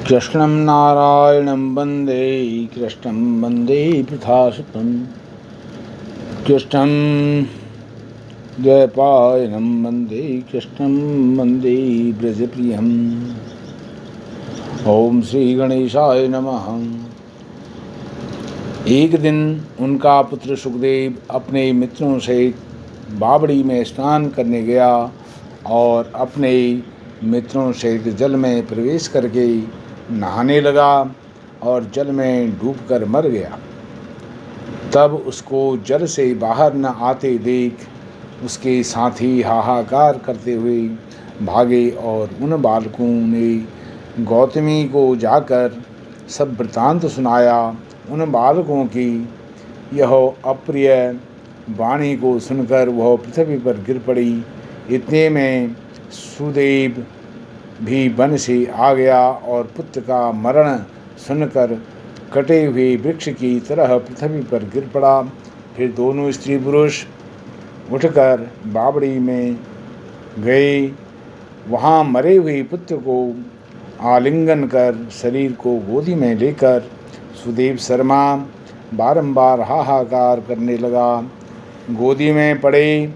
कृष्णं नारायणं वन्दे कृष्णं वन्दे पृथासुतं कृष्णं द्वैपायनं वन्दे कृष्णं वन्दे ब्रजप्रियम्। ओम श्री गणेशाय नमः। एक दिन उनका पुत्र सुखदेव अपने मित्रों सहित बावड़ी में स्नान करने गया और अपने मित्रों सहित जल में प्रवेश करके नहाने लगा और जल में डूबकर मर गया। तब उसको जल से बाहर न आते देख उसके साथी हाहाकार करते हुए भागे और उन बालकों ने गौतमी को जाकर सब वृत्तांत सुनाया। उन बालकों की यह अप्रिय वाणी को सुनकर वह पृथ्वी पर गिर पड़ी। इतने में सुदेव भी वन से आ गया और पुत्र का मरण सुनकर कटे हुए वृक्ष की तरह पृथ्वी पर गिर पड़ा। फिर दोनों स्त्री पुरुष उठकर बावड़ी में गए। वहाँ मरे हुए पुत्र को आलिंगन कर शरीर को गोदी में लेकर सुदेव शर्मा बारंबार हाहाकार करने लगा। गोदी में पड़े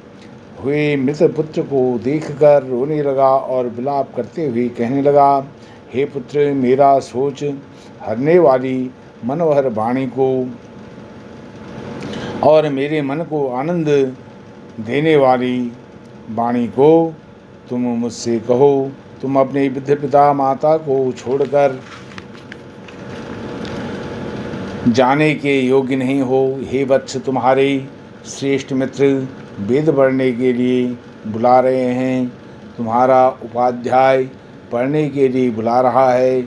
हुए मृत पुत्र को देखकर रोने लगा और विलाप करते हुए कहने लगा, हे पुत्र, मेरा सोच हरने वाली मनोहर वाणी को और मेरे मन को आनंद देने वाली वाणी को तुम मुझसे कहो। तुम अपने वृद्ध पिता माता को छोड़कर जाने के योग्य नहीं हो। हे वत्स, तुम्हारे श्रेष्ठ मित्र वेद पढ़ने के लिए बुला रहे हैं, तुम्हारा उपाध्याय पढ़ने के लिए बुला रहा है।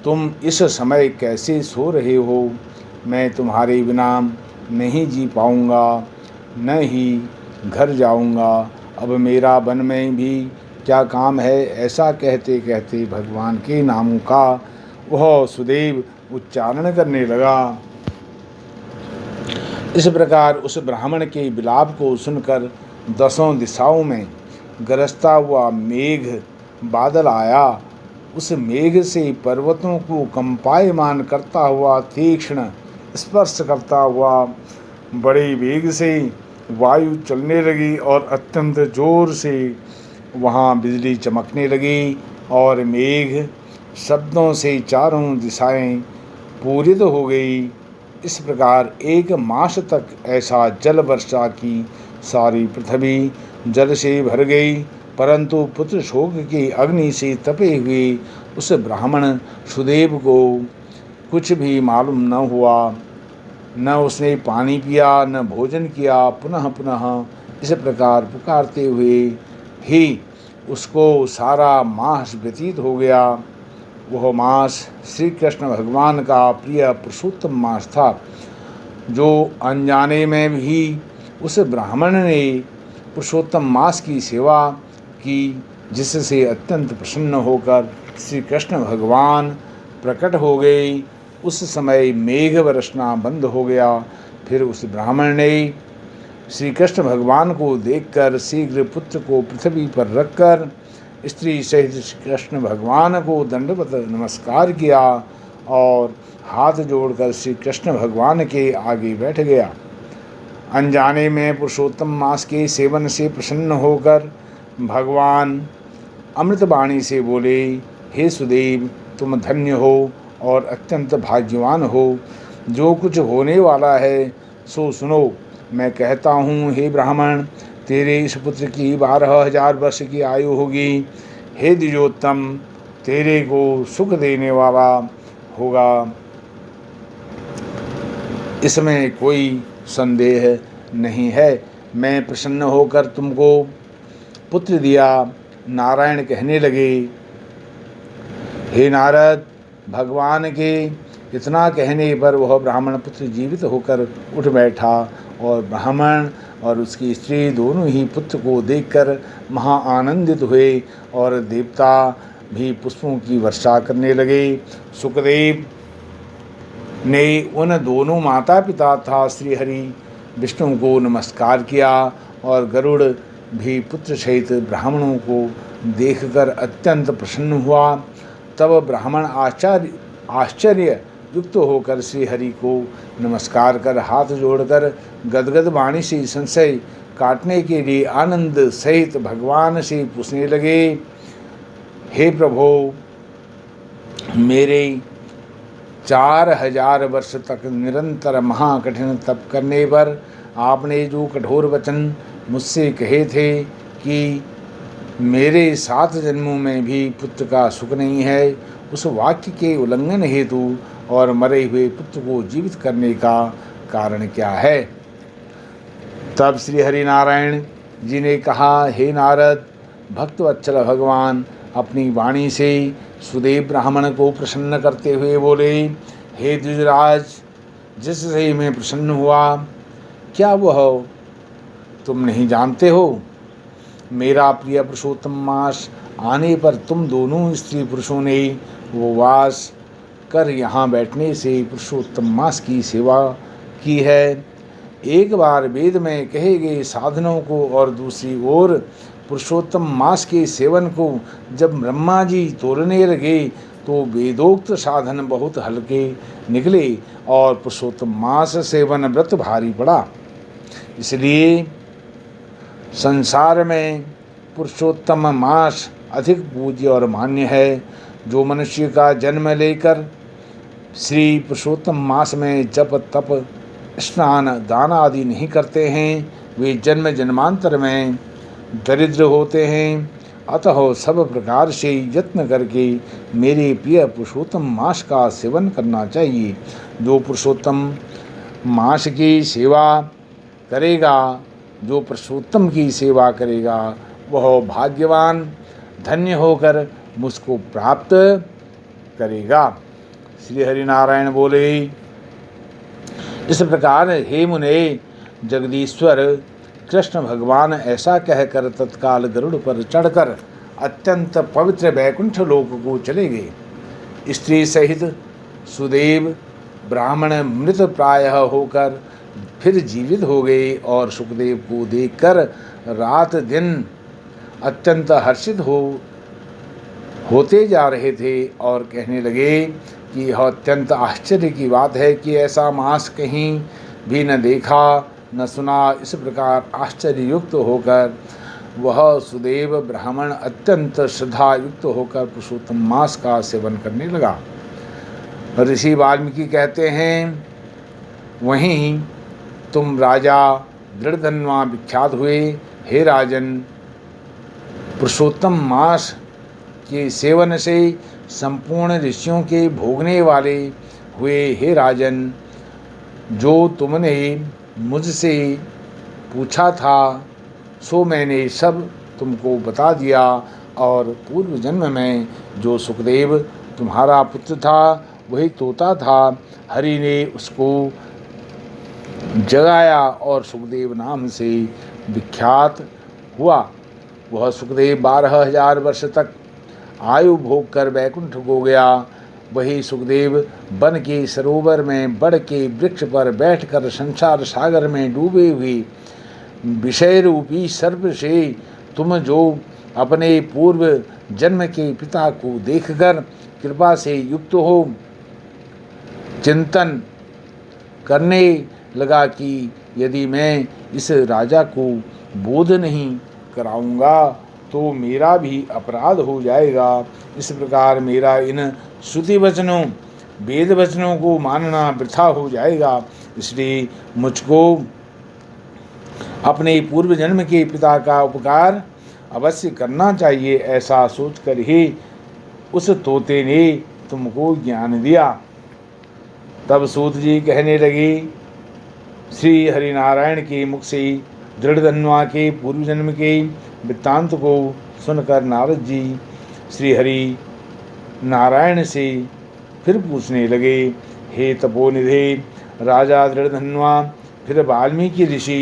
तुम इस समय कैसे सो रहे हो? मैं तुम्हारे बिना नहीं जी पाऊँगा, न ही घर जाऊँगा। अब मेरा वन में भी क्या काम है? ऐसा कहते कहते भगवान के नामों का वह सुदेव उच्चारण करने लगा। इस प्रकार उस ब्राह्मण के विलाप को सुनकर दसों दिशाओं में गरजता हुआ मेघ बादल आया। उस मेघ से पर्वतों को कंपायमान करता हुआ तीक्ष्ण स्पर्श करता हुआ बड़े वेग से वायु चलने लगी और अत्यंत जोर से वहाँ बिजली चमकने लगी और मेघ शब्दों से चारों दिशाएं पूरित हो गई। इस प्रकार एक मास तक ऐसा जल वर्षा की सारी पृथ्वी जल से भर गई। परंतु पुत्र शोक की अग्नि से तपे हुए उस ब्राह्मण सुदेव को कुछ भी मालूम न हुआ। न उसने पानी पिया, न भोजन किया। पुनः पुनः इस प्रकार पुकारते हुए ही उसको सारा मास व्यतीत हो गया। वह मास श्री कृष्ण भगवान का प्रिय पुरुषोत्तम मास था, जो अनजाने में भी उस ब्राह्मण ने पुरुषोत्तम मास की सेवा की, जिससे अत्यंत प्रसन्न होकर श्री कृष्ण भगवान प्रकट हो गए। उस समय मेघ बरसना बंद हो गया। फिर उस ब्राह्मण ने श्री कृष्ण भगवान को देखकर शीघ्र पुत्र को पृथ्वी पर रखकर स्त्री सहित श्री कृष्ण भगवान को दंडवत नमस्कार किया और हाथ जोड़कर श्री कृष्ण भगवान के आगे बैठ गया। अनजाने में पुरुषोत्तम मास के सेवन से प्रसन्न होकर भगवान अमृतवाणी से बोले, हे सुदेव, तुम धन्य हो और अत्यंत भाग्यवान हो। जो कुछ होने वाला है सो सुनो। मैं कहता हूँ, हे ब्राह्मण, तेरे इस पुत्र की 12,000 वर्ष की आयु होगी। हे द्विजोत्तम, तेरे को सुख देने वाला होगा, इसमें कोई संदेह नहीं है। मैं प्रसन्न होकर तुमको पुत्र दिया। नारायण कहने लगे, हे नारद, भगवान के इतना कहने पर वह ब्राह्मण पुत्र जीवित होकर उठ बैठा और ब्राह्मण और उसकी स्त्री दोनों ही पुत्र को देखकर महा आनंदित हुए और देवता भी पुष्पों की वर्षा करने लगे। सुखदेव ने उन दोनों माता पिता था श्री हरि विष्णु को नमस्कार किया और गरुड़ भी पुत्र सहित ब्राह्मणों को देखकर अत्यंत प्रसन्न हुआ। तब ब्राह्मण आश्चर्य युक्त होकर श्री हरि को नमस्कार कर हाथ जोड़कर गदगद वाणी से संशय काटने के लिए आनंद सहित भगवान से पूछने लगे, हे प्रभो, मेरे 4000 वर्ष तक निरंतर महाकठिन तप करने पर आपने जो कठोर वचन मुझसे कहे थे कि मेरे 7 जन्मों में भी पुत्र का सुख नहीं है, उस वाक्य के उल्लंघन हेतु और मरे हुए पुत्र को जीवित करने का कारण क्या है? तब श्री हरि नारायण जी ने कहा, हे नारद, भक्तवत्सल भगवान अपनी वाणी से सुदेव ब्राह्मण को प्रसन्न करते हुए बोले, हे द्विजराज, जिससे मैं प्रसन्न हुआ, क्या वह तुम नहीं जानते हो? मेरा प्रिय पुरुषोत्तम मास आने पर तुम दोनों स्त्री पुरुषों ने उपवास कर यहाँ बैठने से पुरुषोत्तम मास की सेवा की है। एक बार वेद में कहे गए साधनों को और दूसरी ओर पुरुषोत्तम मास के सेवन को जब ब्रह्मा जी तोलने लगे तो वेदोक्त साधन बहुत हल्के निकले और पुरुषोत्तम मास सेवन व्रत भारी पड़ा। इसलिए संसार में पुरुषोत्तम मास अधिक पूज्य और मान्य है। जो मनुष्य का जन्म लेकर श्री पुरुषोत्तम मास में जप तप स्नान दान आदि नहीं करते हैं, वे जन्म जन्मांतर में दरिद्र होते हैं। अतः सब प्रकार से यत्न करके मेरे प्रिय पुरुषोत्तम मास का सेवन करना चाहिए। जो पुरुषोत्तम मास की सेवा करेगा, जो पुरुषोत्तम की सेवा करेगा, वह भाग्यवान धन्य होकर मुझको प्राप्त करेगा। श्री हरिनारायण बोले, इस प्रकार हे मुने, जगदीश्वर कृष्ण भगवान ऐसा कहकर तत्काल गरुड़ पर चढ़कर अत्यंत पवित्र वैकुंठ लोक को चले गए। स्त्री सहित सुदेव ब्राह्मण मृत प्रायः होकर फिर जीवित हो गए और सुखदेव को देखकर रात दिन अत्यंत हर्षित होते जा रहे थे और कहने लगे कि यह अत्यंत आश्चर्य की बात है कि ऐसा मास कहीं भी न देखा न सुना। इस प्रकार आश्चर्य युक्त होकर वह सुदेव ब्राह्मण अत्यंत श्रद्धा युक्त होकर पुरुषोत्तम मास का सेवन करने लगा। ऋषि वाल्मीकि कहते हैं, वहीं तुम राजा दृढ़धन्वा विख्यात हुए। हे राजन, पुरुषोत्तम मास के सेवन से संपूर्ण ऋषियों के भोगने वाले हुए। हे राजन, जो तुमने मुझसे पूछा था सो मैंने सब तुमको बता दिया, और पूर्व जन्म में जो सुखदेव तुम्हारा पुत्र था वही तोता था। हरि ने उसको जगाया और सुखदेव नाम से विख्यात हुआ। वह सुखदेव 12,000 वर्ष तक आयु भोग कर वैकुंठ को गया। वही सुखदेव वन के सरोवर में बड़ के वृक्ष पर बैठकर संसार सागर में डूबे हुए विषय रूपी सर्प से तुम जो अपने पूर्व जन्म के पिता को देखकर कृपा से युक्त हो चिंतन करने लगा कि यदि मैं इस राजा को बोध नहीं कराऊंगा तो मेरा भी अपराध हो जाएगा। इस प्रकार मेरा इन श्रुति वचनों वेद वचनों को मानना वृथा हो जाएगा। इसलिए मुझको अपने पूर्व जन्म के पिता का उपकार अवश्य करना चाहिए। ऐसा सोचकर ही उस तोते ने तुमको ज्ञान दिया। तब सूत जी कहने लगे, श्री हरिनारायण के मुख से दृढ़धन्वा के पूर्व जन्म के वृत्तांत को सुनकर नारद जी श्री हरि नारायण से फिर पूछने लगे, हे तपोनिधे राजा दृढ़धन्वा फिर वाल्मीकि ऋषि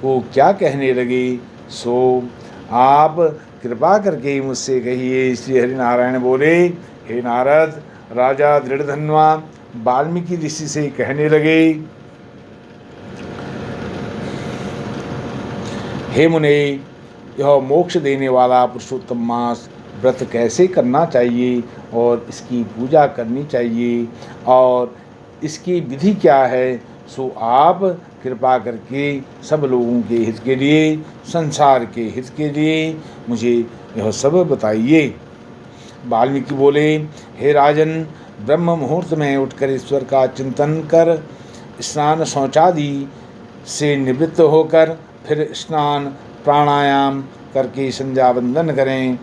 को क्या कहने लगे, सो आप कृपा करके मुझसे कहिए। श्री हरिनारायण बोले, हे नारद, राजा दृढ़धन्वा वाल्मीकि ऋषि से कहने लगे, हे मुने, यह मोक्ष देने वाला पुरुषोत्तम मास व्रत कैसे करना चाहिए और इसकी पूजा करनी चाहिए और इसकी विधि क्या है, सो आप कृपा करके सब लोगों के हित के लिए, संसार के हित के लिए मुझे यह सब बताइए। वाल्मीकि बोले, हे राजन, ब्रह्म मुहूर्त में उठकर ईश्वर का चिंतन कर स्नान शौचादि से निवृत्त होकर फिर स्नान प्राणायाम करके संध्या वंदन करें।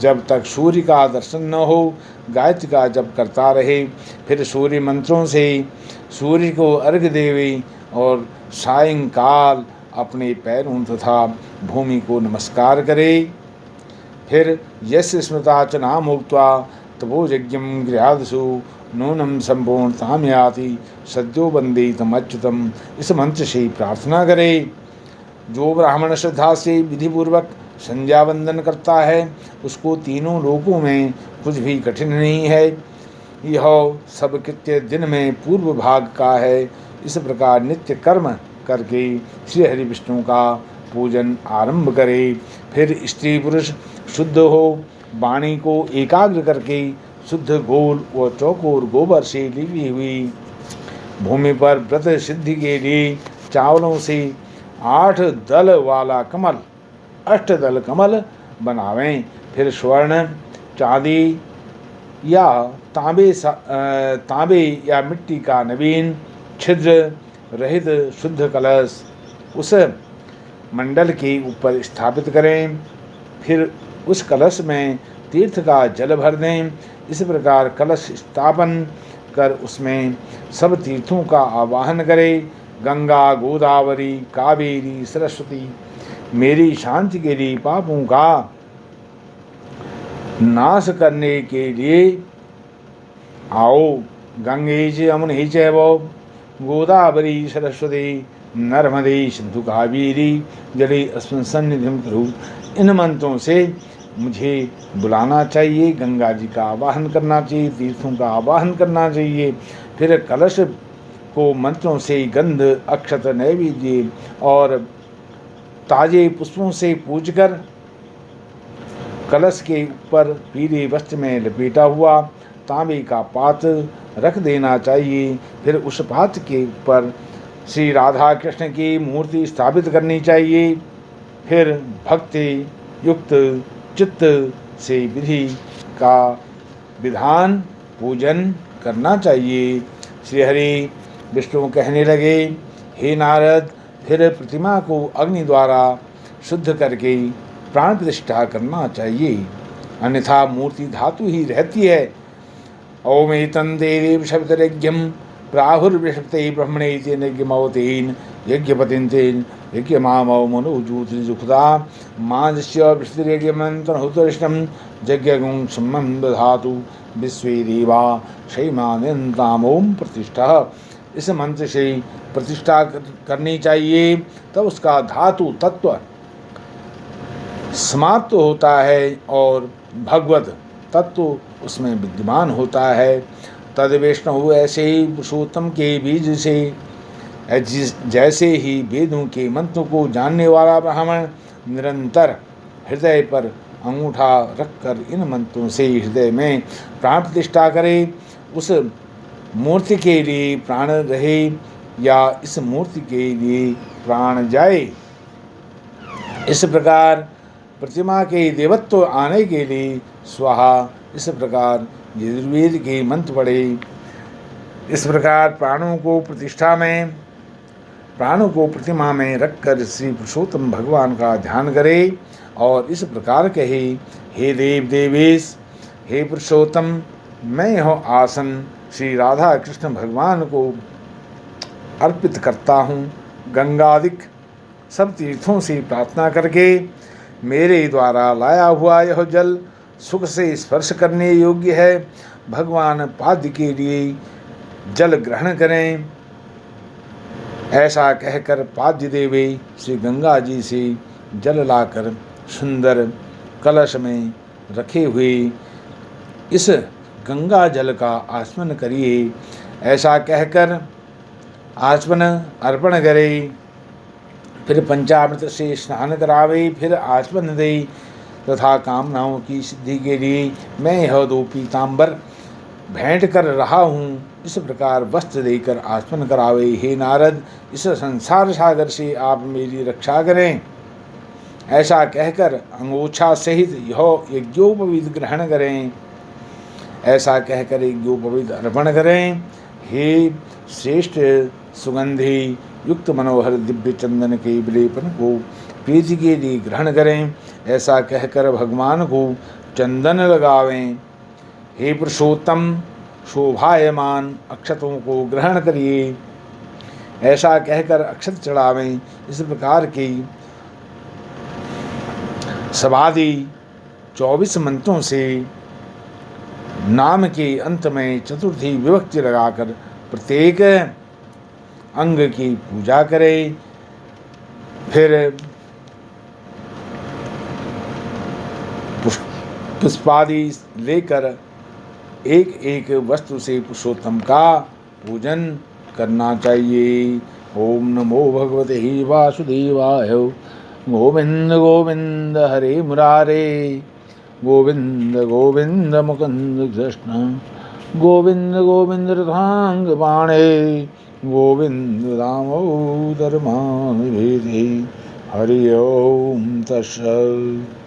जब तक सूर्य का दर्शन न हो गायत्री का जप करता रहे, फिर सूर्य मंत्रों से सूर्य को अर्घ्य देवे और सायंकाल अपने पैरों तथा भूमि को नमस्कार करे। फिर यस्य स्मृता च नाम उक्त्वा तपो यज्ञं गृहादिषु नूनं संपूर्णतां याति सद्यो वंदे तम अच्युतम, इस मंत्र से प्रार्थना करे। जो ब्राह्मण श्रद्धा से विधिपूर्वक संध्या वंदन करता है उसको तीनों लोकों में कुछ भी कठिन नहीं है। यह सब कृत्य दिन में पूर्व भाग का है। इस प्रकार नित्य कर्म करके श्री हरि विष्णु का पूजन आरंभ करे। फिर स्त्री पुरुष शुद्ध हो वाणी को एकाग्र करके शुद्ध गोल व चौकोर गोबर से ली हुई भूमि पर व्रत सिद्धि के लिए चावलों से 8 दल वाला कमल, 8 दल कमल बनावें। फिर स्वर्ण, चांदी या तांबे या मिट्टी का नवीन छिद्र रहित शुद्ध कलश उस मंडल के ऊपर स्थापित करें। फिर उस कलश में तीर्थ का जल भर दें। इस प्रकार कलश स्थापन कर उसमें सब तीर्थों का आवाहन करें। गंगा, गोदावरी, कावेरी, सरस्वती मेरी शांति के लिए पापों का नाश करने के लिए आओ। गंगे च यमुने चैव गोदावरी सरस्वती नर्मदे सिंधु कावेरी जले अस्मिन् सन्निधिं कुरु। इन मंत्रों से मुझे बुलाना चाहिए, गंगा जी का आवाहन करना चाहिए, तीर्थों का आवाहन करना चाहिए। फिर कलश को मंत्रों से गंध, अक्षत, नैवेद्य और ताजे पुष्पों से पूजकर कलश के ऊपर पीले वस्त्र में लपेटा हुआ तांबे का पात्र रख देना चाहिए। फिर उस पात्र के ऊपर श्री राधा कृष्ण की मूर्ति स्थापित करनी चाहिए। फिर भक्ति युक्त चित्त से विधि का विधान पूजन करना चाहिए। श्री हरि विष्णु कहने लगे, हे नारद, फिर प्रतिमा को अग्नि द्वारा शुद्ध करके प्राण प्रतिष्ठा करना चाहिए, अन्यथा मूर्ति धातु ही रहती है। ओम एतं देवी शब्दयज्ञं प्राहुर्विषप्ते ब्रह्मणे यज्ञमवतेन यज्ञपतिन्तेन यज्ञमामौ मनोज्योतिर्जुखदा माजस्य विष्णुर्यज्ञमन्त्रहुतरिष्टं यज्ञगुं सम्मं दधातु विश्वे देवा शैमानन्तामोम प्रतिष्ठा। इस मंत्र से प्रतिष्ठा करनी चाहिए, तब उसका धातु तत्व समाप्त होता है और भगवत तत्व उसमें विद्यमान होता है। तद वैष्णव ऐसे ही पुरुषोत्तम के बीज से जैसे ही वेदों के मंत्रों को जानने वाला ब्राह्मण निरंतर हृदय पर अंगूठा रखकर इन मंत्रों से हृदय में प्राण प्रतिष्ठा करे। उस मूर्ति के लिए प्राण रहे या इस मूर्ति के लिए प्राण जाए। इस प्रकार प्रतिमा के देवत्व आने के लिए स्वाहा, इस प्रकार यजुर्वेद के मंत्र पढ़े। इस प्रकार प्राणों को प्रतिमा में रखकर श्री पुरुषोत्तम भगवान का ध्यान करे और इस प्रकार कहे, हे देव देवेश, हे पुरुषोत्तम, मैं यह आसन श्री राधा कृष्ण भगवान को अर्पित करता हूँ। गंगादिक सब तीर्थों से प्रार्थना करके मेरे द्वारा लाया हुआ यह जल सुख से स्पर्श करने योग्य है। भगवान पाद्य के लिए जल ग्रहण करें। ऐसा कहकर पाद्य देवे श्री गंगा जी से जल लाकर सुंदर कलश में रखे हुए इस गंगा जल का आचमन करिए। ऐसा कहकर आचमन अर्पण करे। फिर पंचामृत से स्नान करावे, फिर आचमन दे। तथा कामनाओं की सिद्धि के लिए मैं यह 2 पीताम्बर भेंट कर रहा हूँ, इस प्रकार वस्त्र देकर आचमन करावे। हे नारद, इस संसार सागर से आप मेरी रक्षा करें। ऐसा कहकर अंगोछा सहित यह यज्ञोपवीत ग्रहण करें। ऐसा कहकर यज्ञोपवीत अर्पण करें। हे श्रेष्ठ सुगंधि युक्त मनोहर दिव्य चंदन के विलेपन को प्रीति के लिए ग्रहण करें। ऐसा कहकर भगवान को चंदन लगावें। हे पुरुषोत्तम, शोभायमान अक्षतों को ग्रहण करिए। ऐसा कहकर अक्षत चढ़ावें। इस प्रकार की सवादि 24 मंत्रों से नाम के अंत में चतुर्थी विभक्ति लगाकर प्रत्येक अंग की पूजा करें। फिर पुष्पादि लेकर एक एक वस्तु से पुरुषोत्तम का पूजन करना चाहिए। ओम नमो भगवते वासुदेवाय। गोविंद गोविंद हरे मुरारे, गोविंद गोविंद मुकुंद कृष्ण, गोविंद गोविंद रथांग बाणे, गोविंद दामोदर माधवेति। हरि ओम तत्सत्।